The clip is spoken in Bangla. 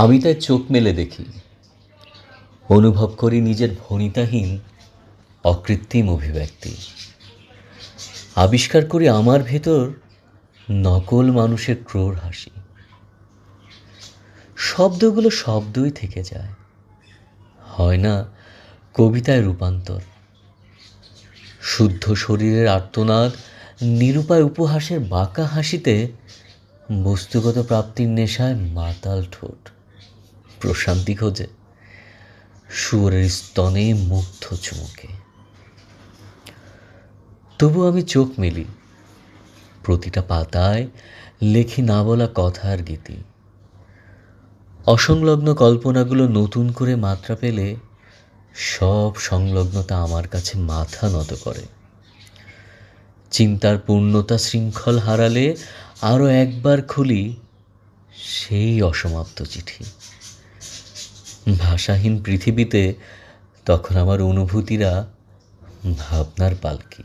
আমি তাই চোখ মেলে দেখি, অনুভব করি নিজের ভনিতাহীন অকৃত্রিম অভিব্যক্তি। আবিষ্কার করি আমার ভেতর নকল মানুষের ক্রোড় হাসি। শব্দগুলো শব্দই থেকে যায়, হয় না কবিতায় রূপান্তর। শুদ্ধ শরীরের আর্তনাদ, নিরুপায় উপহাসের বাঁকা হাসিতে, বস্তুগত প্রাপ্তির নেশায় মাতাল ঠোঁট প্রশান্তি খোঁজে শুয়োরের স্তনে মুগ্ধ চুমুকে। তবু আমি চোখ মেলি, প্রতিটা পাতায় লেখি না বলা কথার গীতি। অসংলগ্ন কল্পনাগুলো নতুন করে মাত্রা পেলে সব সংলগ্নতা আমার কাছে মাথা নত করে। চিন্তার পূর্ণতা শৃঙ্খল হারালে আরও একবার খুলি সেই অসমাপ্ত চিঠি। ভাষাহীন পৃথিবীতে তখন আমার অনুভূতিরা ভাবনার পালকি।